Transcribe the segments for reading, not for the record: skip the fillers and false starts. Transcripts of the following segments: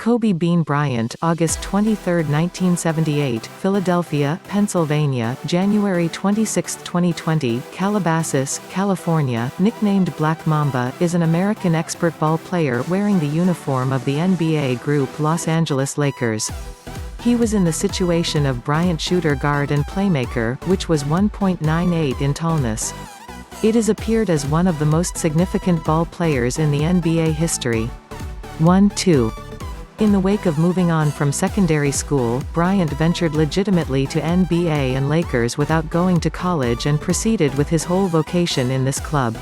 Kobe Bean Bryant, August 23, 1978, Philadelphia, Pennsylvania, January 26, 2020, Calabasas, California, nicknamed Black Mamba, is an American expert ball player wearing the uniform of the NBA group Los Angeles Lakers. He was in the situation of Bryant shooter guard and playmaker, which was 1.98 in tallness. It is appeared as one of the most significant ball players in the NBA history. 1-2. In the wake of moving on from secondary school, Bryant ventured legitimately to NBA and Lakers without going to college and proceeded with his whole vocation in this club.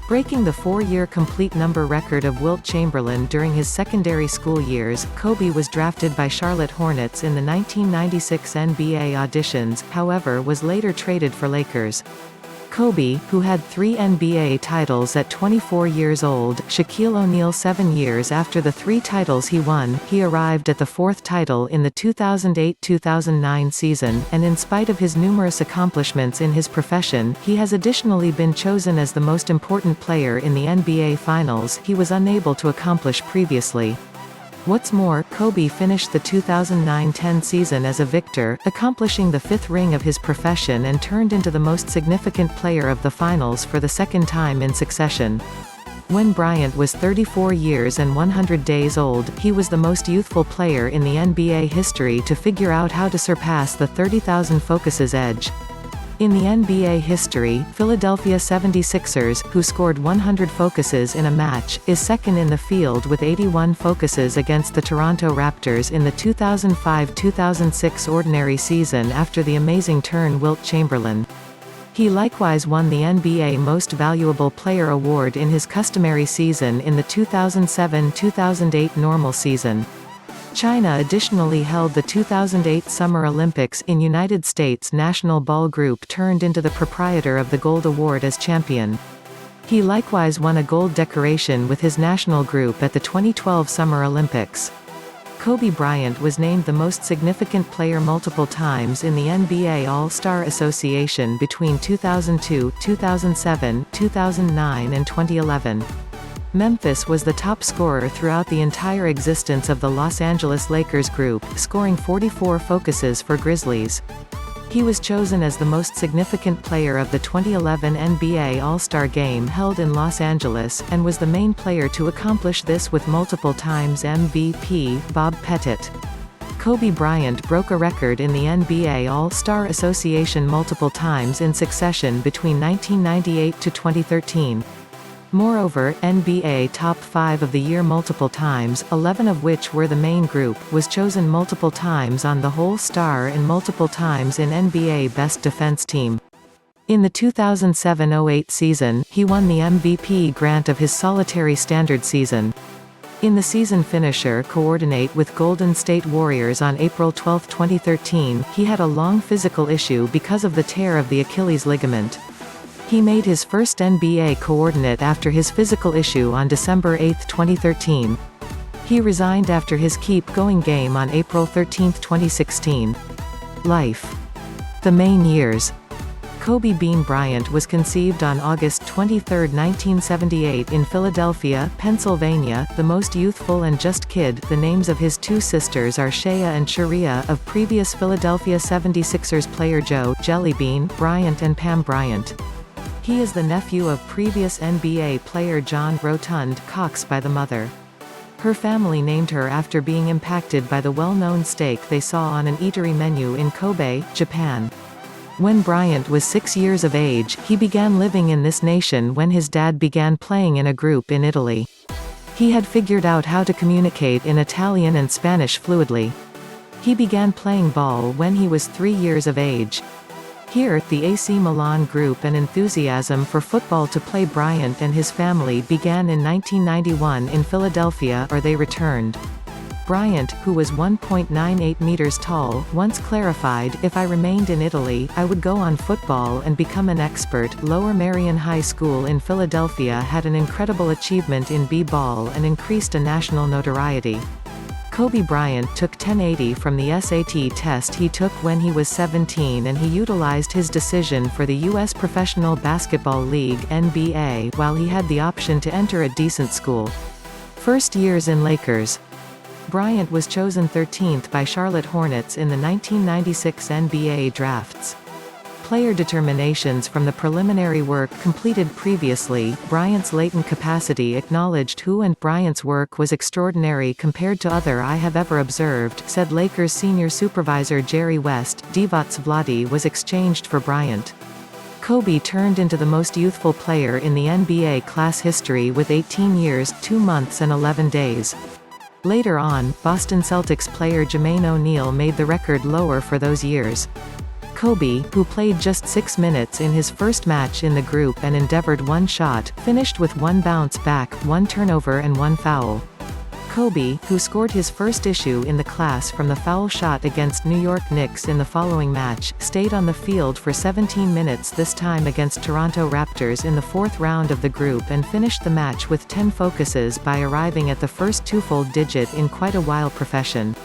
Breaking the 4-year complete number record of Wilt Chamberlain during his secondary school years, Kobe was drafted by Charlotte Hornets in the 1996 NBA auditions, however was later traded for Lakers. Kobe, who had 3 NBA titles at 24 years old, Shaquille O'Neal 7 years after the 3 titles he won, he arrived at the 4th title in the 2008-2009 season, and in spite of his numerous accomplishments in his profession, he has additionally been chosen as the most important player in the NBA Finals he was unable to accomplish previously. What's more, Kobe finished the 2009-10 season as a victor, accomplishing the 5th ring of his profession and turned into the most significant player of the finals for the 2nd time in succession. When Bryant was 34 years and 100 days old, he was the most youthful player in the NBA history to figure out how to surpass the 30,000 focuses edge. In the NBA history, Philadelphia 76ers, who scored 100 focuses in a match, is second in the field with 81 focuses against the Toronto Raptors in the 2005-2006 ordinary season after the amazing turn Wilt Chamberlain. He likewise won the NBA Most Valuable Player award in his customary season in the 2007-2008 normal season. China additionally held the 2008 Summer Olympics in United States National Ball Group turned into the proprietor of the Gold Award as champion. He likewise won a gold decoration with his national group at the 2012 Summer Olympics. Kobe Bryant was named the most significant player multiple times in the NBA All-Star Association between 2002, 2007, 2009 and 2011. Memphis was the top scorer throughout the entire existence of the Los Angeles Lakers group, scoring 44 focuses for Grizzlies. He was chosen as the most significant player of the 2011 NBA All-Star Game held in Los Angeles, and was the main player to accomplish this with multiple times MVP, Bob Pettit. Kobe Bryant broke a record in the NBA All-Star Association multiple times in succession between 1998 to 2013. Moreover, NBA Top 5 of the Year multiple times, 11 of which were the main group, was chosen multiple times on the All-Star and multiple times in NBA Best Defense Team. In the 2007-08 season, he won the MVP grant of his solitary standard season. In the season finisher coordinate with Golden State Warriors on April 12, 2013, he had a long physical issue because of the tear of the Achilles ligament. He made his first NBA coordinate after his physical issue on December 8, 2013. He resigned after his keep-going game on April 13, 2016. Life. The main years. Kobe Bean Bryant was conceived on August 23, 1978 in Philadelphia, Pennsylvania, the most youthful and just kid. The names of his 2 sisters are Shea and Sharia, of previous Philadelphia 76ers player Joe Jellybean Bryant and Pam Bryant. He is the nephew of previous NBA player John Rotund Cox by the mother. Her family named her after being impacted by the well-known steak they saw on an eatery menu in Kobe, Japan. When Bryant was 6 years of age, he began living in this nation when his dad began playing in a group in Italy. He had figured out how to communicate in Italian and Spanish fluidly. He began playing ball when he was 3 years of age. Here, the AC Milan group and enthusiasm for football to play Bryant and his family began in 1991 in Philadelphia or they returned. Bryant, who was 1.98 meters tall, once clarified, "If I remained in Italy, I would go on football and become an expert." Lower Merion High School in Philadelphia had an incredible achievement in b-ball and increased a national notoriety. Kobe Bryant took 1080 from the SAT test he took when he was 17 and he utilized his decision for the U.S. Professional Basketball League (NBA) while he had the option to enter a decent school. First years in Lakers. Bryant was chosen 13th by Charlotte Hornets in the 1996 NBA drafts. Player determinations from the preliminary work completed previously. Bryant's latent capacity acknowledged who, and Bryant's work was extraordinary compared to other I have ever observed, said Lakers senior supervisor Jerry West. Divac Vladi was exchanged for Bryant. Kobe turned into the most youthful player in the NBA class history with 18 years, 2 months and 11 days. Later on, Boston Celtics player Jermaine O'Neal made the record lower for those years. Kobe, who played just 6 minutes in his first match in the group and endeavored 1 shot, finished with 1 bounce back, 1 turnover and 1 foul. Kobe, who scored his first issue in the class from the foul shot against New York Knicks in the following match, stayed on the field for 17 minutes, this time against Toronto Raptors in the 4th round of the group, and finished the match with 10 focuses by arriving at the first twofold digit in quite a while profession.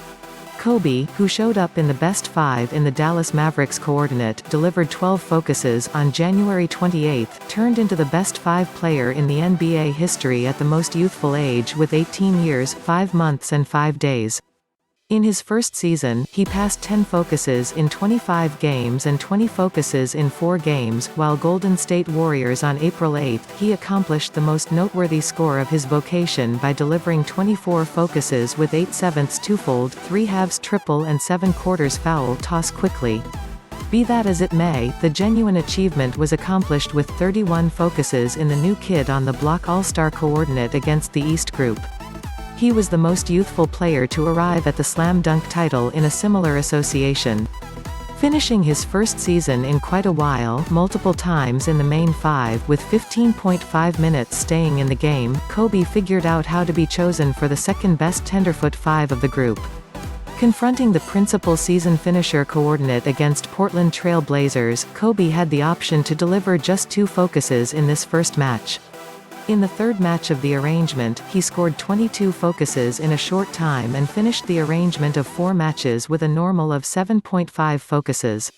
Kobe, who showed up in the best 5 in the Dallas Mavericks coordinate, delivered 12 focuses on January 28, turned into the best 5 player in the NBA history at the most youthful age with 18 years, 5 months and 5 days. In his first season, he passed 10 focuses in 25 games and 20 focuses in 4 games, while Golden State Warriors on April 8, he accomplished the most noteworthy score of his vocation by delivering 24 focuses with 8/7 twofold, 3/2 triple and 7/4 foul toss quickly. Be that as it may, the genuine achievement was accomplished with 31 focuses in the new kid on the block All-Star coordinate against the East Group. He was the most youthful player to arrive at the slam dunk title in a similar association. Finishing his first season in quite a while, multiple times in the main 5 with 15.5 minutes staying in the game, Kobe figured out how to be chosen for the second best tenderfoot 5 of the group. Confronting the principal season finisher coordinate against Portland Trail Blazers, Kobe had the option to deliver just 2 focuses in this first match. In the third match of the arrangement, he scored 22 focuses in a short time and finished the arrangement of 4 matches with a normal of 7.5 focuses.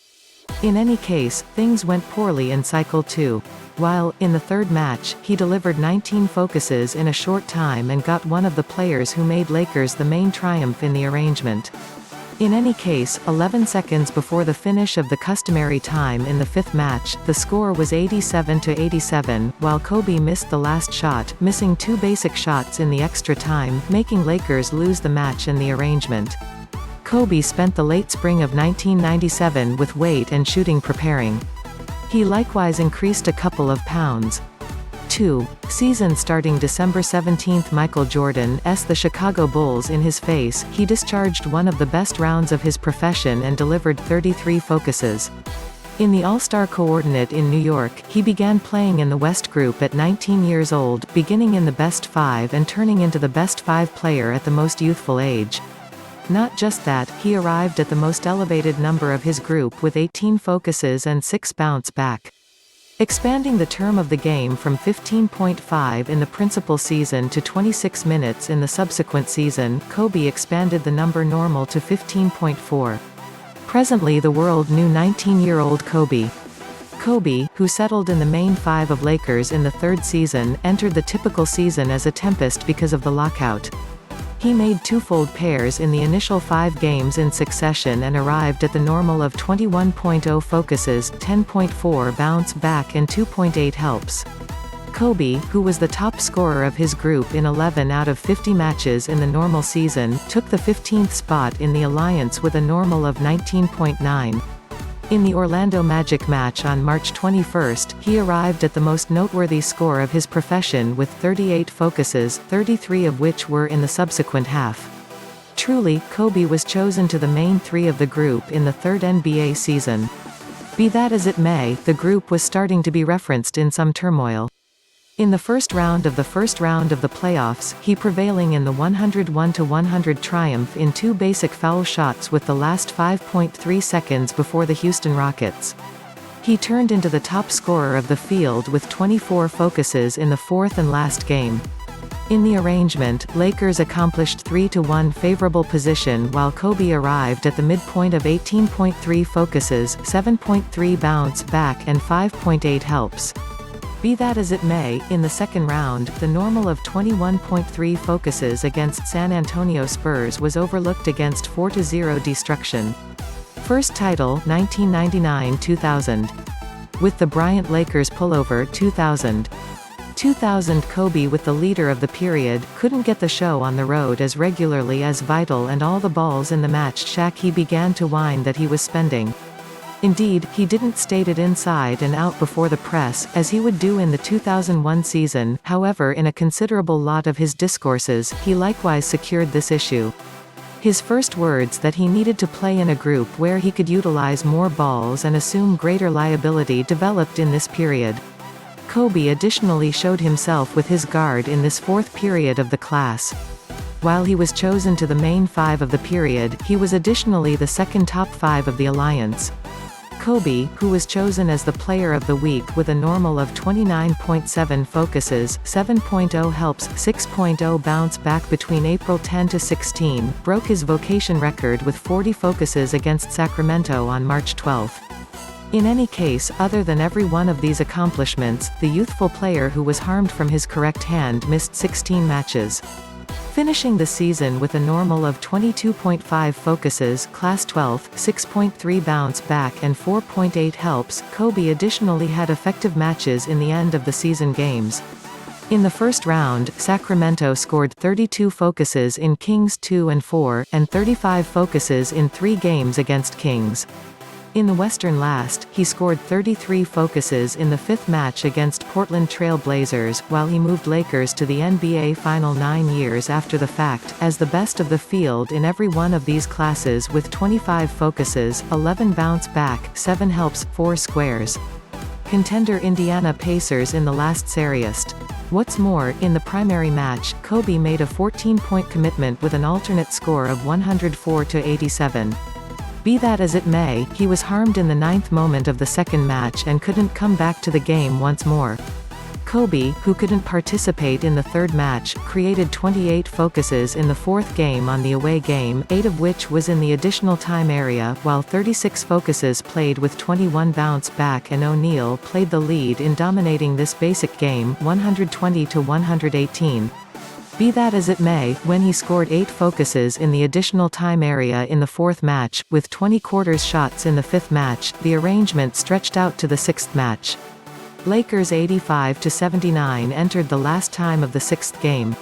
In any case, things went poorly in cycle 2. While, in the third match, he delivered 19 focuses in a short time and got one of the players who made Lakers the main triumph in the arrangement. In any case, 11 seconds before the finish of the customary time in the 5th match, the score was 87-87, while Kobe missed the last shot, missing 2 basic shots in the extra time, making Lakers lose the match and the arrangement. Kobe spent the late spring of 1997 with weight and shooting preparing. He likewise increased a couple of pounds. 2. Season starting December 17. Michael Jordan's The Chicago Bulls in his face, he discharged one of the best rounds of his profession and delivered 33 focuses. In the All-Star coordinate in New York, he began playing in the West Group at 19 years old, beginning in the best 5 and turning into the best 5 player at the most youthful age. Not just that, he arrived at the most elevated number of his group with 18 focuses and 6 bounce back. Expanding the term of the game from 15.5 in the principal season to 26 minutes in the subsequent season, Kobe expanded the number normal to 15.4. Presently the world knew 19-year-old Kobe. Kobe, who settled in the main 5 of Lakers in the 3rd season, entered the typical season as a tempest because of the lockout. He made twofold pairs in the initial 5 games in succession and arrived at the normal of 21.0 focuses, 10.4 bounce back and 2.8 helps. Kobe, who was the top scorer of his group in 11 out of 50 matches in the normal season, took the 15th spot in the alliance with a normal of 19.9. In the Orlando Magic match on March 21, he arrived at the most noteworthy score of his profession with 38 focuses, 33 of which were in the subsequent half. Truly, Kobe was chosen to the main 3 of the group in the 3rd NBA season. Be that as it may, the group was starting to be referenced in some turmoil. In the first round of the playoffs, he prevailing in the 101-100 triumph in 2 basic foul shots with the last 5.3 seconds before the Houston Rockets. He turned into the top scorer of the field with 24 focuses in the 4th and last game. In the arrangement, Lakers accomplished 3-1 favorable position while Kobe arrived at the midpoint of 18.3 focuses, 7.3 bounce back and 5.8 helps. Be that as it may, in the second round, the normal of 21.3 focuses against San Antonio Spurs was overlooked against 4-0 destruction. First title, 1999-2000. With the Bryant Lakers pullover 2000. 2000 Kobe, with the leader of the period, couldn't get the show on the road as regularly as Vital and all the balls in the match. Shaq, he began to whine that he was spending. Indeed, he didn't state it inside and out before the press, as he would do in the 2001 season. However, in a considerable lot of his discourses, he likewise secured this issue. His first words that he needed to play in a group where he could utilize more balls and assume greater liability developed in this period. Kobe additionally showed himself with his guard in this fourth period of the class. While he was chosen to the main five of the period, he was additionally the second top five of the alliance. Kobe, who was chosen as the Player of the Week with a normal of 29.7 focuses, 7.0 helps, 6.0 bounce back between April 10 to 16, broke his vocation record with 40 focuses against Sacramento on March 12. In any case, other than every one of these accomplishments, the youthful player who was harmed from his correct hand missed 16 matches. Finishing the season with a normal of 22.5 focuses, class 12th, 6.3 bounce back and 4.8 helps, Kobe additionally had effective matches in the end of the season games. In the first round, Sacramento scored 32 focuses in Kings 2 and 4, and 35 focuses in 3 games against Kings. In the Western last, he scored 33 focuses in the fifth match against Portland Trail Blazers, while he moved Lakers to the NBA Final 9 years after the fact, as the best of the field in every one of these classes with 25 focuses, 11 bounce back, 7 helps, 4 squares. Contender Indiana Pacers in the last serious. What's more, in the primary match, Kobe made a 14-point commitment with an alternate score of 104-87. Be that as it may, he was harmed in the 9th moment of the second match and couldn't come back to the game once more. Kobe, who couldn't participate in the third match, created 28 focuses in the fourth game on the away game, 8 of which was in the additional time area, while 36 focuses played with 21 bounce back, and O'Neal played the lead in dominating this basic game, 120-118. Be that as it may, when he scored 8 focuses in the additional time area in the fourth match, with 20 quarters shots in the fifth match, the arrangement stretched out to the sixth match. Lakers 85-79 entered the last time of the sixth game.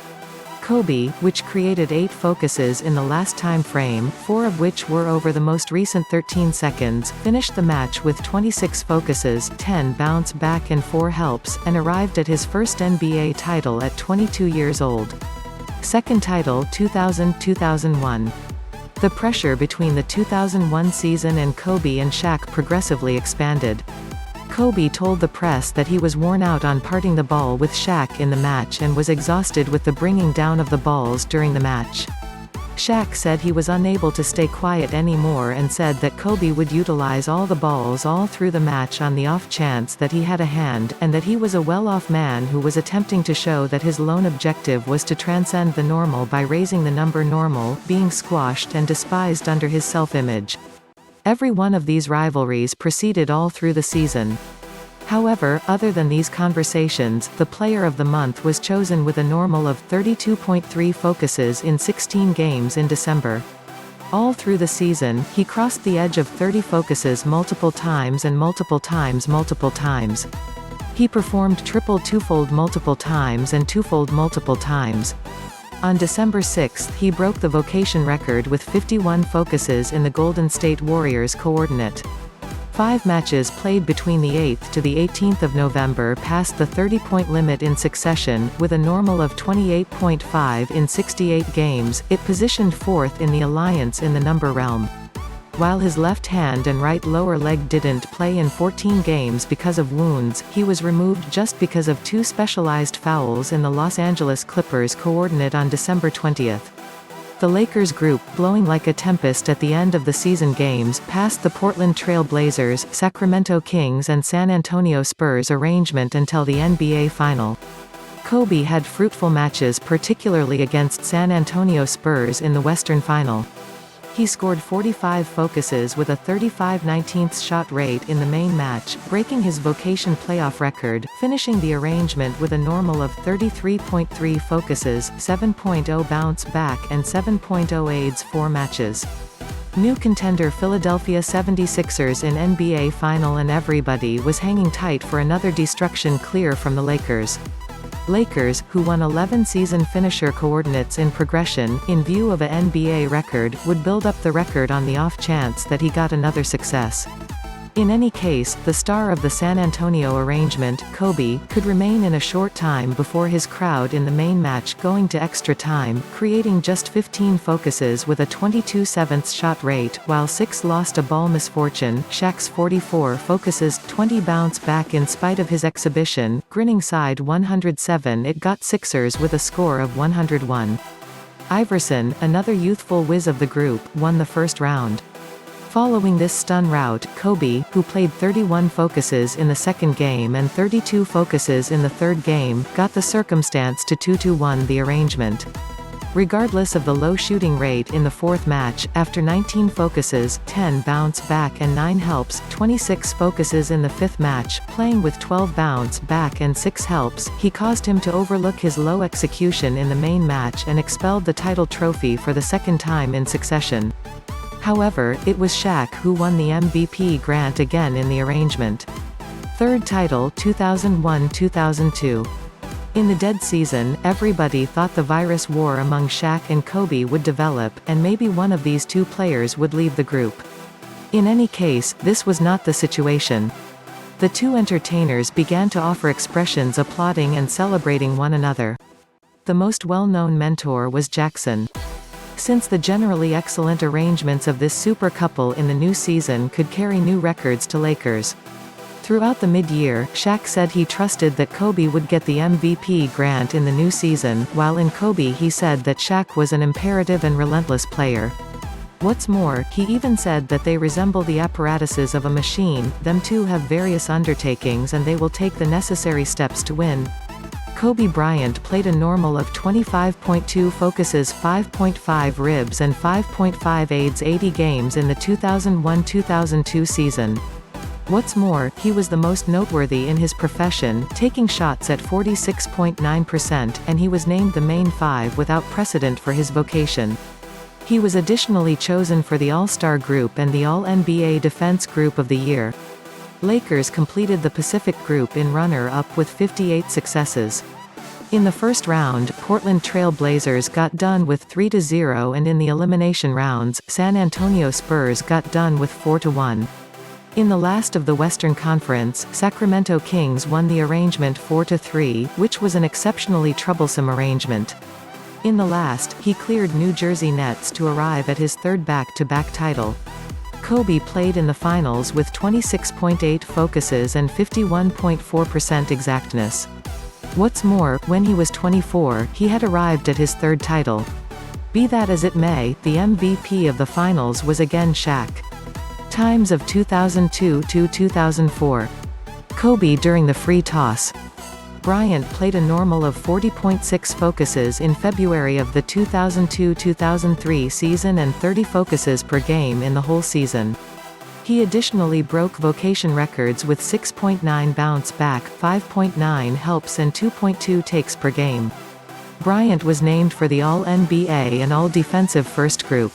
Kobe, which created 8 focuses in the last time frame, 4 of which were over the most recent 13 seconds, finished the match with 26 focuses, 10 bounce back and 4 helps, and arrived at his first NBA title at 22 years old. Second title 2000-2001. The pressure between the 2001 season and Kobe and Shaq progressively expanded. Kobe told the press that he was worn out on parting the ball with Shaq in the match and was exhausted with the bringing down of the balls during the match. Shaq said he was unable to stay quiet anymore and said that Kobe would utilize all the balls all through the match on the off chance that he had a hand, and that he was a well-off man who was attempting to show that his lone objective was to transcend the normal by raising the number normal, being squashed and despised under his self-image. Every one of these rivalries proceeded all through the season. However, other than these conversations, the Player of the Month was chosen with a normal of 32.3 focuses in 16 games in December. All through the season, he crossed the edge of 30 focuses multiple times and multiple times. He performed triple twofold multiple times and twofold multiple times. On December 6, he broke the vocation record with 51 focuses in the Golden State Warriors coordinate. 5 matches played between the 8th to the 18th of November passed the 30-point limit in succession, with a normal of 28.5 in 68 games. It positioned 4th in the alliance in the number realm. While his left hand and right lower leg didn't play in 14 games because of wounds, he was removed just because of 2 specialized fouls in the Los Angeles Clippers coordinate on December 20. The Lakers group, blowing like a tempest at the end of the season games, passed the Portland Trail Blazers, Sacramento Kings and San Antonio Spurs arrangement until the NBA Final. Kobe had fruitful matches, particularly against San Antonio Spurs in the Western Final. He scored 45 focuses with a 35/19 shot rate in the main match, breaking his Vocation playoff record, finishing the arrangement with a normal of 33.3 focuses, 7.0 bounce back and 7.0 aids 4 matches. New contender Philadelphia 76ers in NBA Final, and everybody was hanging tight for another destruction clear from the Lakers. Lakers, who won 11 season finisher coordinates in progression, in view of a NBA record, would build up the record on the off chance that he got another success. In any case, the star of the San Antonio arrangement, Kobe, could remain in a short time before his crowd in the main match, going to extra time, creating just 15 focuses with a 22/7 shot rate, while 6 lost a ball misfortune. Shaq's 44 focuses, 20 bounce back in spite of his exhibition, grinning side 107. It got Sixers with a score of 101. Iverson, another youthful whiz of the group, won the first round. Following this stun rout, Kobe, who played 31 focuses in the second game and 32 focuses in the third game, got the circumstance to 2-1 the arrangement. Regardless of the low shooting rate in the fourth match, after 19 focuses, 10 bounce back and 9 helps, 26 focuses in the fifth match, playing with 12 bounce back and 6 helps, he caused him to overlook his low execution in the main match and expelled the title trophy for the second time in succession. However, it was Shaq who won the MVP grant again in the arrangement. Third title 2001-2002. In the dead season, everybody thought the virus war among Shaq and Kobe would develop, and maybe one of these two players would leave the group. In any case, this was not the situation. The two entertainers began to offer expressions applauding and celebrating one another. The most well-known mentor was Jackson. Since the generally excellent arrangements of this super couple in the new season could carry new records to Lakers. Throughout the mid-year, Shaq said he trusted that Kobe would get the MVP grant in the new season, while in Kobe he said that Shaq was an imperative and relentless player. What's more, he even said that they resemble the apparatuses of a machine, them two have various undertakings and they will take the necessary steps to win. Kobe Bryant played a normal of 25.2 focuses, 5.5 ribs and 5.5 aids 80 games in the 2001-2002 season. What's more, he was the most noteworthy in his profession, taking shots at 46.9%, and he was named the main 5 without precedent for his vocation. He was additionally chosen for the All-Star Group and the All-NBA Defense Group of the Year. Lakers completed the Pacific Group in runner-up with 58 successes. In the first round, Portland Trail Blazers got done with 3-0, and in the elimination rounds, San Antonio Spurs got done with 4-1. In the last of the Western Conference, Sacramento Kings won the arrangement 4-3, which was an exceptionally troublesome arrangement. In the last, he cleared New Jersey Nets to arrive at his third back-to-back title. Kobe played in the finals with 26.8 focuses and 51.4% exactness. What's more, when he was 24, he had arrived at his third title. Be that as it may, the MVP of the finals was again Shaq. Times of 2002-2004. Kobe during the free toss. Bryant played a normal of 40.6 focuses in February of the 2002-2003 season and 30 focuses per game in the whole season. He additionally broke vocation records with 6.9 bounce back, 5.9 helps and 2.2 takes per game. Bryant was named for the All-NBA and All-Defensive First Group.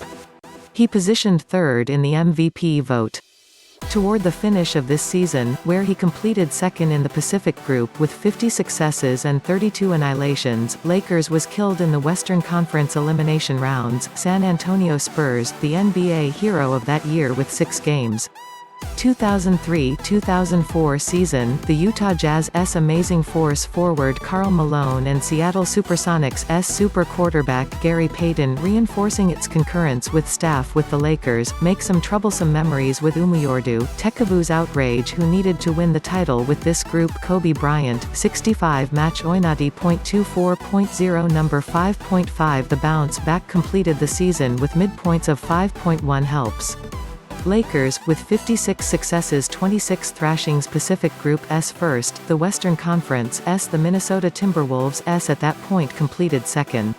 He positioned third in the MVP vote. Toward the finish of this season, where he completed second in the Pacific Group with 50 successes and 32 annihilations, Lakers was killed in the Western Conference elimination rounds, San Antonio Spurs, the NBA hero of that year with 6 games. 2003-2004 season, the Utah Jazz's amazing force forward Karl Malone and Seattle Supersonics' super quarterback Gary Payton reinforcing its concurrence with staff with the Lakers, make some troublesome memories with Umuyordu, Tekavu's outrage who needed to win the title with this group Kobe Bryant, 65 match Oinati.24.0 number 5.5 the bounce back completed the season with midpoints of 5.1 helps. Lakers, with 56 successes 26 thrashings Pacific Group S first, the Western Conference S the Minnesota Timberwolves S at that point completed second.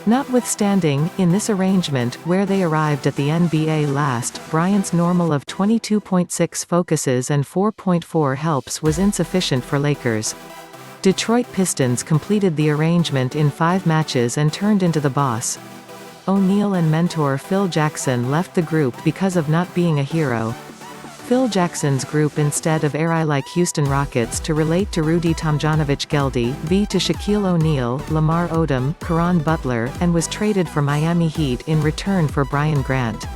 Notwithstanding, in this arrangement, where they arrived at the NBA last, Bryant's normal of 22.6 focuses and 4.4 helps was insufficient for Lakers. Detroit Pistons completed the arrangement in 5 matches and turned into the boss. O'Neal and mentor Phil Jackson left the group because of not being a hero. Phil Jackson's group instead of Eri like Houston Rockets to relate to Rudy Tomjanovich Geldy, V to Shaquille O'Neal, Lamar Odom, Caron Butler, and was traded for Miami Heat in return for Brian Grant.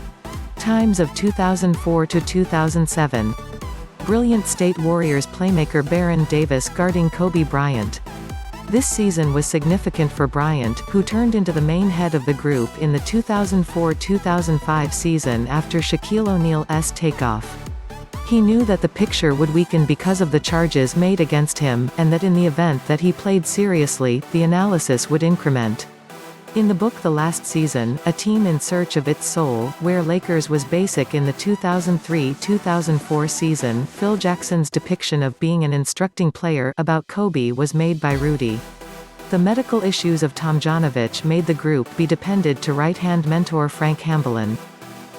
Times of 2004 to 2007. Brilliant State Warriors playmaker Baron Davis guarding Kobe Bryant. This season was significant for Bryant, who turned into the main head of the group in the 2004-2005 season after Shaquille O'Neal's takeoff. He knew that the picture would weaken because of the charges made against him, and that in the event that he played seriously, the analysis would increment. In the book The Last Season, A Team in Search of Its Soul, where Lakers was basic in the 2003-2004 season, Phil Jackson's depiction of being an instructing player about Kobe was made by Rudy. The medical issues of Tomjanovich made the group be dependent to right-hand mentor Frank Hambelin.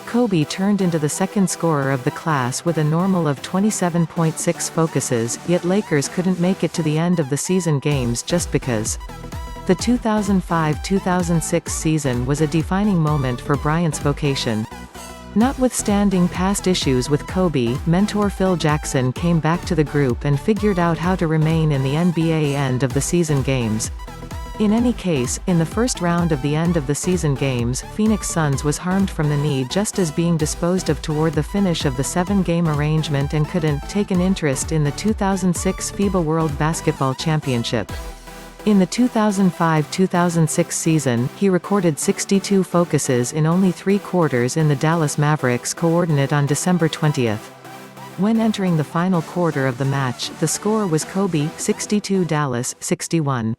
Kobe turned into the second scorer of the class with a normal of 27.6 focuses, yet Lakers couldn't make it to the end of the season games just because. The 2005-2006 season was a defining moment for Bryant's vocation. Notwithstanding past issues with Kobe, mentor Phil Jackson came back to the group and figured out how to remain in the NBA end of the season games. In any case, in the first round of the end of the season games, Phoenix Suns was harmed from the knee just as being disposed of toward the finish of the 7-game arrangement and couldn't take an interest in the 2006 FIBA World Basketball Championship. In the 2005-2006 season, he recorded 62 focuses in only 3 quarters in the Dallas Mavericks coordinate on December 20. When entering the final quarter of the match, the score was Kobe, 62 Dallas, 61.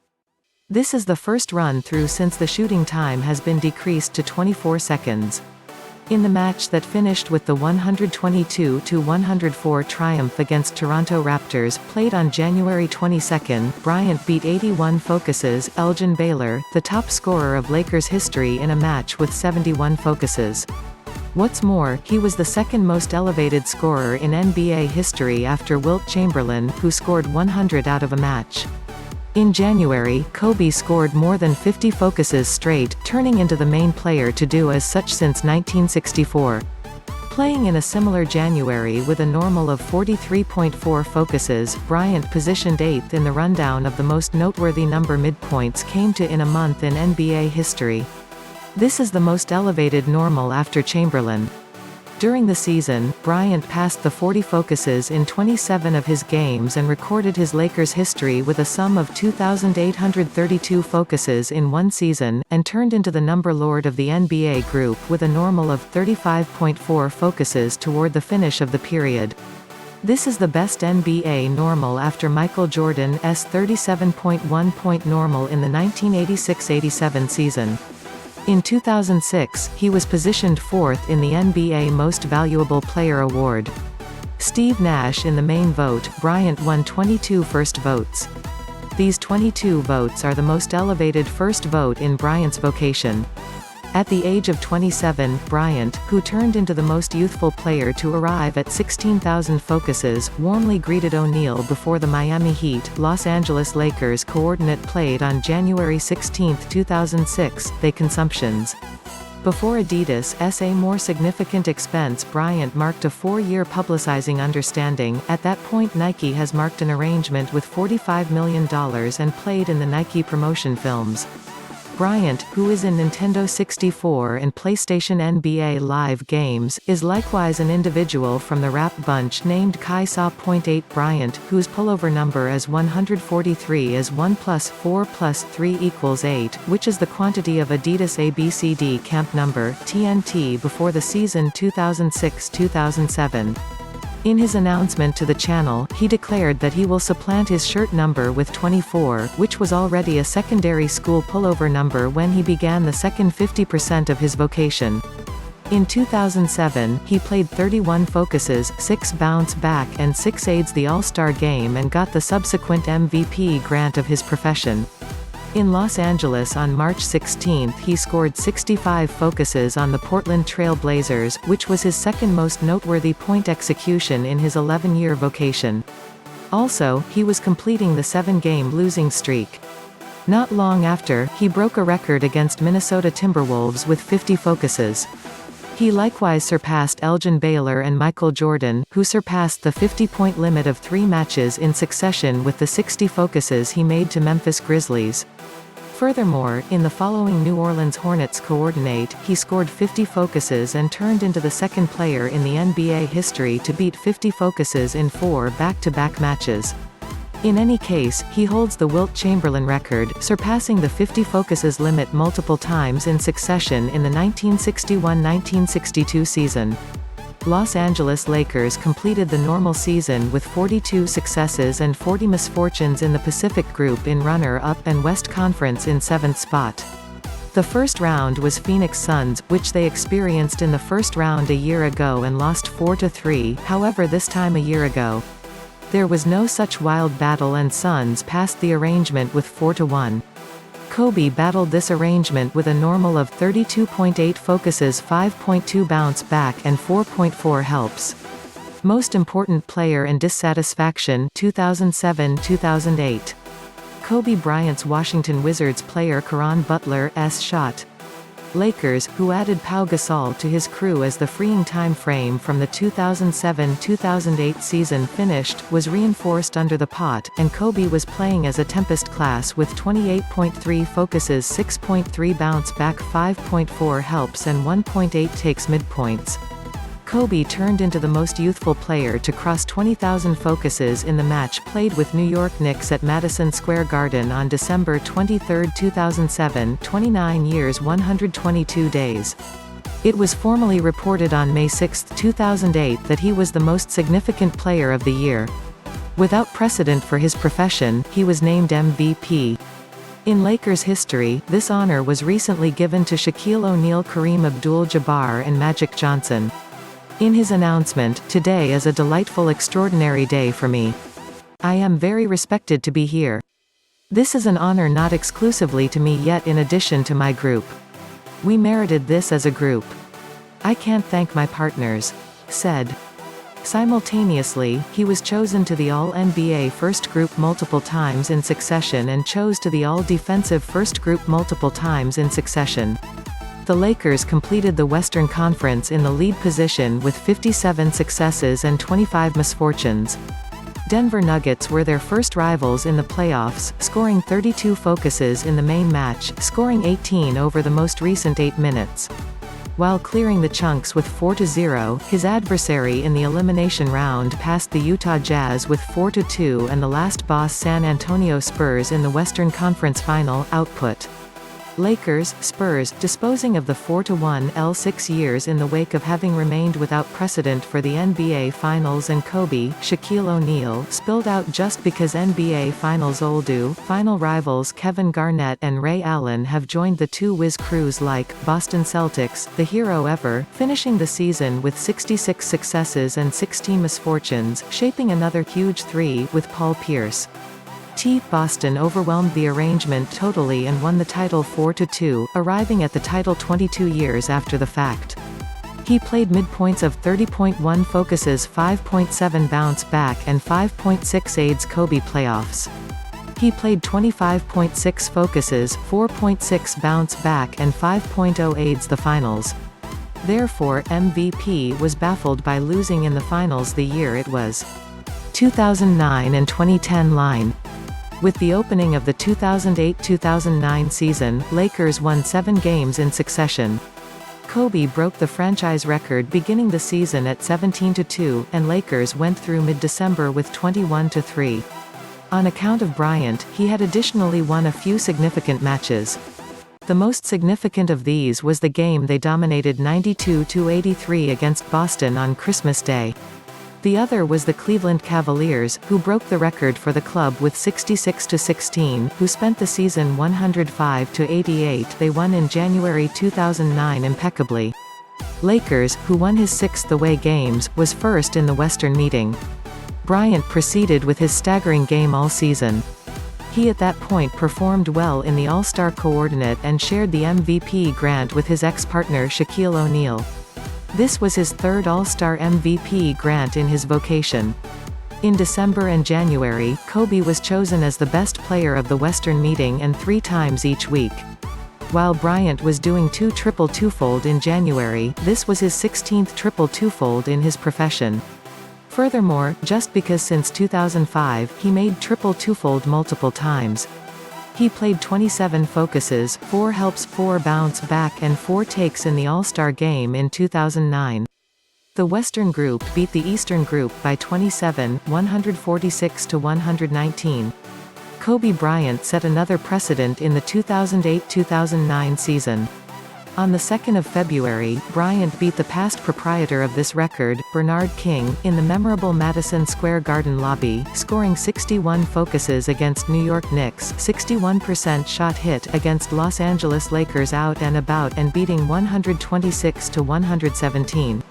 This is the first run-through since the shooting time has been decreased to 24 seconds. In the match that finished with the 122-104 triumph against Toronto Raptors, played on January 22, Bryant beat 81 focuses Elgin Baylor, the top scorer of Lakers history in a match with 71 focuses. What's more, he was the second most elevated scorer in NBA history after Wilt Chamberlain, who scored 100 out of a match. In January, Kobe scored more than 50 focuses straight, turning into the main player to do as such since 1964. Playing in a similar January with a normal of 43.4 focuses, Bryant positioned 8th in the rundown of the most noteworthy number midpoints came to in a month in NBA history. This is the most elevated normal after Chamberlain. During the season, Bryant passed the 40 focuses in 27 of his games and recorded his Lakers history with a sum of 2,832 focuses in one season, and turned into the number lord of the NBA group with a normal of 35.4 focuses toward the finish of the period. This is the best NBA normal after Michael Jordan's 37.1 point normal in the 1986-87 season. In 2006, he was positioned 4th in the NBA Most Valuable Player award. Steve Nash in the main vote, Bryant won 22 first votes. These 22 votes are the most elevated first vote in Bryant's vocation. At the age of 27, Bryant, who turned into the most youthful player to arrive at 16,000 focuses, warmly greeted O'Neal before the Miami Heat, Los Angeles Lakers coordinate played on January 16, 2006, they consumptions. Before Adidas' a more significant expense, Bryant marked a 4-year publicizing understanding. At that point Nike has marked an arrangement with $45 million and played in the Nike promotion films. Bryant, who is in Nintendo 64 and PlayStation NBA Live games, is likewise an individual from the rap bunch named Kai Sa.8 Bryant, whose pullover number is 143 as 1 plus 4 plus 3 equals 8, which is the quantity of Adidas ABCD camp number, TNT before the season 2006-2007. In his announcement to the channel, he declared that he will supplant his shirt number with 24, which was already a secondary school pullover number when he began the second 50% of his vocation. In 2007, he played 31 focuses, 6 bounce back and 6 aids the All-Star game and got the subsequent MVP grant of his profession. In Los Angeles on March 16 he scored 65 focuses on the Portland Trail Blazers, which was his second most noteworthy point execution in his 11-year vocation. Also, he was completing the 7-game losing streak. Not long after, he broke a record against Minnesota Timberwolves with 50 focuses. He likewise surpassed Elgin Baylor and Michael Jordan, who surpassed the 50-point limit of 3 matches in succession with the 60 focuses he made to Memphis Grizzlies. Furthermore, in the following New Orleans Hornets coordinate, he scored 50 focuses and turned into the second player in the NBA history to beat 50 focuses in 4 back-to-back matches. In any case, he holds the Wilt Chamberlain record, surpassing the 50 focuses limit multiple times in succession in the 1961-1962 season. Los Angeles Lakers completed the normal season with 42 successes and 40 misfortunes in the Pacific Group in runner-up and West Conference in 7th spot. The first round was Phoenix Suns, which they experienced in the first round a year ago and lost 4-3, however this time a year ago. There was no such wild battle and Suns passed the arrangement with 4-1. Kobe battled this arrangement with a normal of 32.8 focuses, 5.2 bounce back and 4.4 helps. Most important player and dissatisfaction 2007-2008. Kobe Bryant's Washington Wizards player Caron Butler's shot. Lakers, who added Pau Gasol to his crew as the freeing time frame from the 2007-2008 season finished, was reinforced under the pot, and Kobe was playing as a Tempest class with 28.3 focuses, 6.3 bounce back, 5.4 helps and 1.8 takes midpoints. Kobe turned into the most youthful player to cross 20,000 focuses in the match played with New York Knicks at Madison Square Garden on December 23, 2007, 29 years 122 days. It was formally reported on May 6, 2008 that he was the most significant player of the year. Without precedent for his profession, he was named MVP. In Lakers history, this honor was recently given to Shaquille O'Neal, Kareem Abdul-Jabbar and Magic Johnson. In his announcement, "Today is a delightful, extraordinary day for me. I am very respected to be here. This is an honor not exclusively to me yet in addition to my group. We merited this as a group. I can't thank my partners," said. Simultaneously, he was chosen to the All-NBA First Group multiple times in succession and chose to the All-Defensive First Group multiple times in succession. The Lakers completed the Western Conference in the lead position with 57 successes and 25 misfortunes. Denver Nuggets were their first rivals in the playoffs, scoring 32 focuses in the main match, scoring 18 over the most recent 8 minutes. While clearing the chunks with 4-0, his adversary in the elimination round passed the Utah Jazz with 4-2 and the last boss San Antonio Spurs in the Western Conference Final. Output. Lakers, Spurs, disposing of the 4-1 6 years in the wake of having remained without precedent for the NBA Finals, and Kobe, Shaquille O'Neal, spilled out just because NBA Finals final rivals Kevin Garnett and Ray Allen have joined the two Wiz crews like Boston Celtics, the hero ever, finishing the season with 66 successes and 16 misfortunes, shaping another huge 3 with Paul Pierce. Boston overwhelmed the arrangement totally and won the title 4-2, arriving at the title 22 years after the fact. He played midpoints of 30.1 focuses, 5.7 bounce back and 5.6 aids Kobe playoffs. He played 25.6 focuses, 4.6 bounce back and 5.0 aids the finals. Therefore, MVP was baffled by losing in the finals the year it was. 2009 and 2010 line. With the opening of the 2008-2009 season, Lakers won 7 games in succession. Kobe broke the franchise record beginning the season at 17-2, and Lakers went through mid-December with 21-3. On account of Bryant, he had additionally won a few significant matches. The most significant of these was the game they dominated 92-83 against Boston on Christmas Day. The other was the Cleveland Cavaliers, who broke the record for the club with 66-16, who spent the season 105-88 they won in January 2009 impeccably. Lakers, who won his 6th away games, was first in the Western meeting. Bryant proceeded with his staggering game all season. He at that point performed well in the All-Star coordinate and shared the MVP grant with his ex-partner Shaquille O'Neal. This was his third All-Star MVP grant in his vocation. In December and January, Kobe was chosen as the best player of the Western meeting and 3 times each week. While Bryant was doing 2 triple twofold in January, this was his 16th triple twofold in his profession. Furthermore, just because since 2005, he made triple twofold multiple times. He played 27 focuses, 4 helps, 4 bounce back and 4 takes in the All-Star game in 2009. The Western Group beat the Eastern Group by 27, 146 to 119. Kobe Bryant set another precedent in the 2008-2009 season. On the 2nd of February, Bryant beat the past proprietor of this record, Bernard King, in the memorable Madison Square Garden lobby, scoring 61 focuses against New York Knicks, 61% shot hit against Los Angeles Lakers out and about and beating 126 to 117.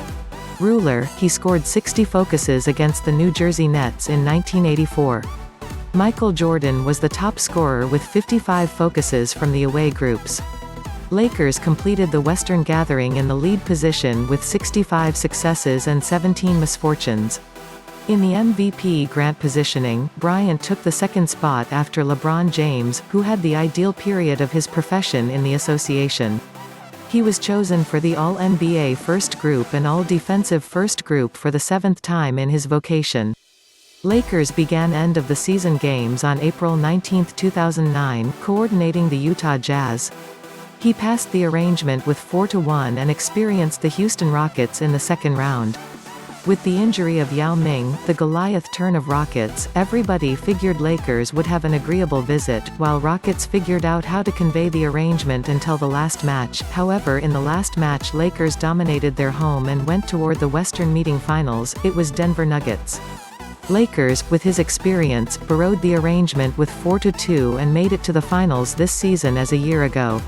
Ruler, he scored 60 focuses against the New Jersey Nets in 1984. Michael Jordan was the top scorer with 55 focuses from the away groups. Lakers completed the Western Gathering in the lead position with 65 successes and 17 misfortunes. In the MVP grant positioning, Bryant took the second spot after LeBron James, who had the ideal period of his profession in the association. He was chosen for the All-NBA First Group and All-Defensive First Group for the 7th time in his vocation. Lakers began end-of-the-season games on April 19, 2009, coordinating the Utah Jazz. He passed the arrangement with 4-1 and experienced the Houston Rockets in the second round. With the injury of Yao Ming, the Goliath turn of Rockets, everybody figured Lakers would have an agreeable visit, while Rockets figured out how to convey the arrangement until the last match. However, in the last match Lakers dominated their home and went toward the Western meeting finals. It was Denver Nuggets. Lakers, with his experience, borrowed the arrangement with 4-2 and made it to the finals this season as a year ago.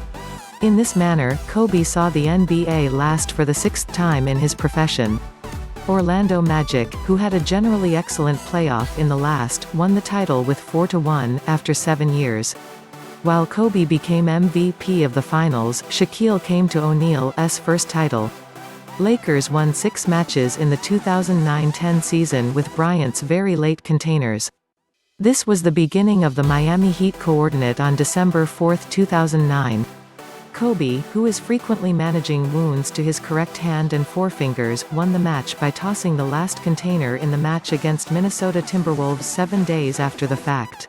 In this manner, Kobe saw the NBA last for the 6th time in his profession. Orlando Magic, who had a generally excellent playoff in the last, won the title with 4-1, after 7 years. While Kobe became MVP of the finals, Shaquille came to O'Neal's first title. Lakers won 6 matches in the 2009-10 season with Bryant's very late containers. This was the beginning of the Miami Heat coordinate on December 4, 2009. Kobe, who is frequently managing wounds to his correct hand and forefingers, won the match by tossing the last container in the match against Minnesota Timberwolves 7 days after the fact.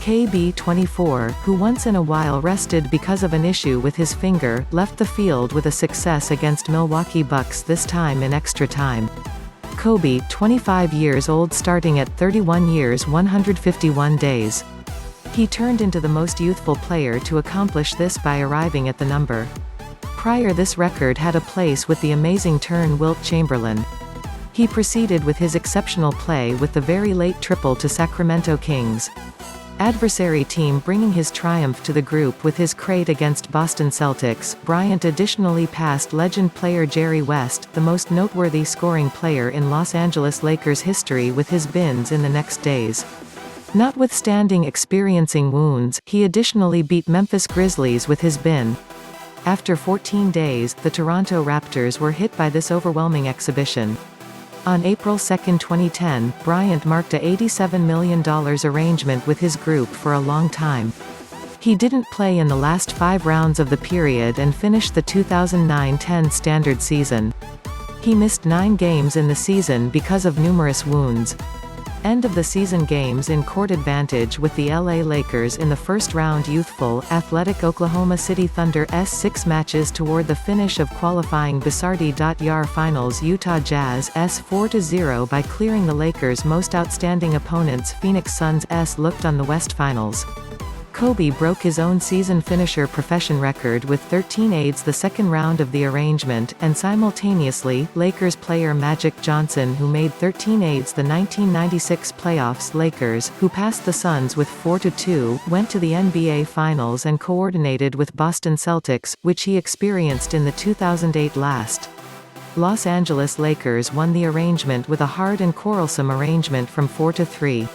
KB24, who once in a while rested because of an issue with his finger, left the field with a success against Milwaukee Bucks, this time in extra time. Kobe, 25 years old, starting at 31 years 151 days. He turned into the most youthful player to accomplish this by arriving at the number. Prior, this record had a place with the amazing turn Wilt Chamberlain. He proceeded with his exceptional play with the very late triple to Sacramento Kings. Adversary team bringing his triumph to the group with his crate against Boston Celtics. Bryant additionally passed legend player Jerry West, the most noteworthy scoring player in Los Angeles Lakers history, with his bins in the next days. Notwithstanding experiencing wounds, he additionally beat Memphis Grizzlies with his bin. After 14 days, the Toronto Raptors were hit by this overwhelming exhibition. On April 2, 2010, Bryant marked a $87 million arrangement with his group for a long time. He didn't play in the last 5 rounds of the period and finished the 2009-10 standard season. He missed 9 games in the season because of numerous wounds. End-of-the-season games in court advantage with the LA Lakers in the first round. Youthful, athletic Oklahoma City Thunder's 6 matches toward the finish of qualifying Bisardi.Yar Finals. Utah Jazz's 4-0 by clearing the Lakers' most outstanding opponents. Phoenix Suns' looked on the West Finals. Kobe broke his own season finisher profession record with 13 aids the second round of the arrangement, and simultaneously, Lakers player Magic Johnson, who made 13 aids the 1996 playoffs. Lakers, who passed the Suns with 4-2, went to the NBA Finals and coordinated with Boston Celtics, which he experienced in the 2008 last. Los Angeles Lakers won the arrangement with a hard and quarrelsome arrangement from 4-3.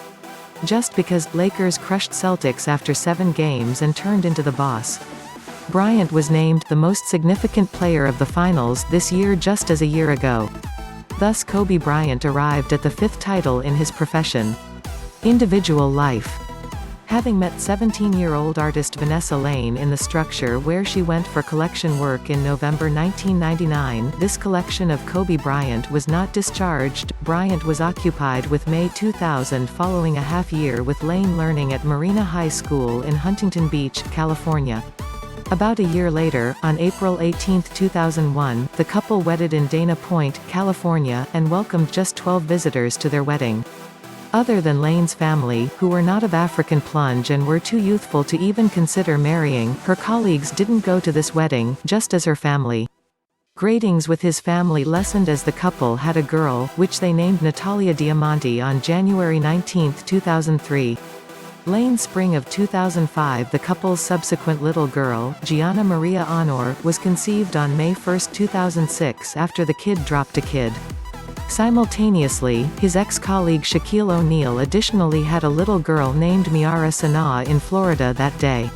just because Lakers crushed Celtics after 7 games and turned into the boss. Bryant was named the most significant player of the finals this year just as a year ago. Thus Kobe Bryant arrived at the 5th title in his profession. Individual life. Having met 17-year-old artist Vanessa Lane in the structure where she went for collection work in November 1999, this collection of Kobe Bryant was not discharged. Bryant was occupied with May 2000 following a half-year with Lane learning at Marina High School in Huntington Beach, California. About a year later, on April 18, 2001, the couple wedded in Dana Point, California, and welcomed just 12 visitors to their wedding. Other than Lane's family, who were not of African plunge and were too youthful to even consider marrying, her colleagues didn't go to this wedding, just as her family. Gratings with his family lessened as the couple had a girl, which they named Natalia Diamante on January 19, 2003. Lane spring of 2005. The couple's subsequent little girl, Gianna Maria Honor, was conceived on May 1, 2006 after the kid dropped a kid. Simultaneously, his ex-colleague Shaquille O'Neal additionally had a little girl named Miara Sanaa in Florida that day.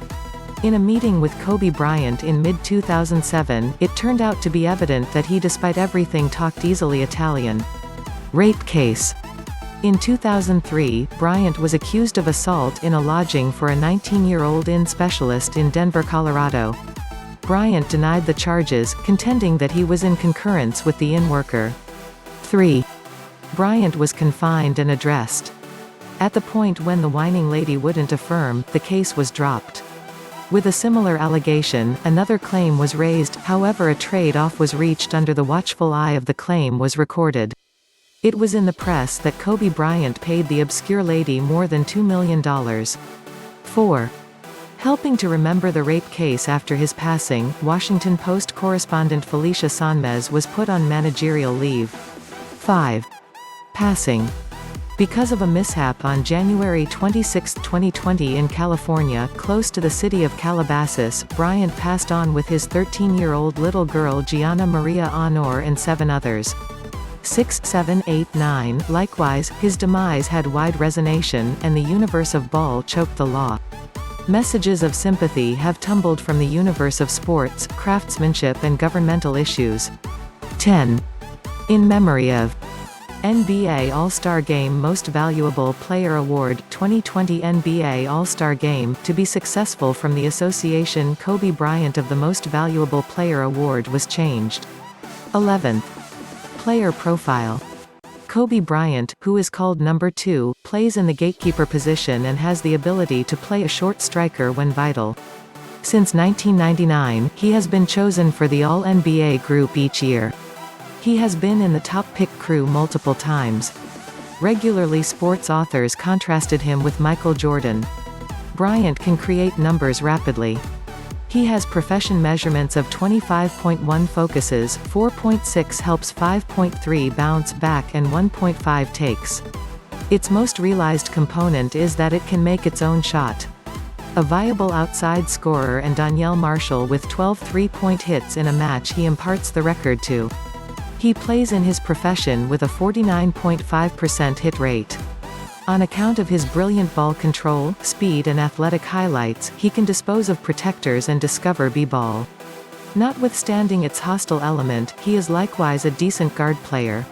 In a meeting with Kobe Bryant in mid-2007, it turned out to be evident that he despite everything talked easily Italian. Rape case. In 2003, Bryant was accused of assault in a lodging for a 19-year-old IN specialist in Denver, Colorado. Bryant denied the charges, contending that he was in concurrence with the IN worker. 3. Bryant was confined and addressed. At the point when the whining lady wouldn't affirm, the case was dropped. With a similar allegation, another claim was raised, however a trade-off was reached under the watchful eye of the claim was recorded. It was in the press that Kobe Bryant paid the obscure lady more than $2 million. 4. Helping to remember the rape case after his passing, Washington Post correspondent Felicia Sonmez was put on managerial leave. 5. Passing. Because of a mishap on January 26, 2020 in California, close to the city of Calabasas, Bryant passed on with his 13-year-old little girl Gianna Maria Honor and 7 others. 6, 7, 8, 9. Likewise, his demise had wide resonance, and the universe of ball choked the law. Messages of sympathy have tumbled from the universe of sports, craftsmanship and governmental issues. 10. In memory of NBA All-Star Game Most Valuable Player Award 2020 NBA All-Star Game, to be successful from the association Kobe Bryant of the Most Valuable Player Award was changed. 11th. Player profile. Kobe Bryant, who is called number 2, plays in the gatekeeper position and has the ability to play a short striker when vital. Since 1999, he has been chosen for the All-NBA group each year. He has been in the top pick crew multiple times. Regularly sports authors contrasted him with Michael Jordan. Bryant can create numbers rapidly. He has profession measurements of 25.1 focuses, 4.6 helps, 5.3 bounce back and 1.5 takes. Its most realized component is that it can make its own shot. A viable outside scorer, and Donyell Marshall with 12 three-point hits in a match he imparts the record to. He plays in his profession with a 49.5% hit rate. On account of his brilliant ball control, speed and athletic highlights, he can dispose of protectors and discover b-ball. Notwithstanding its hostile element, he is likewise a decent guard player.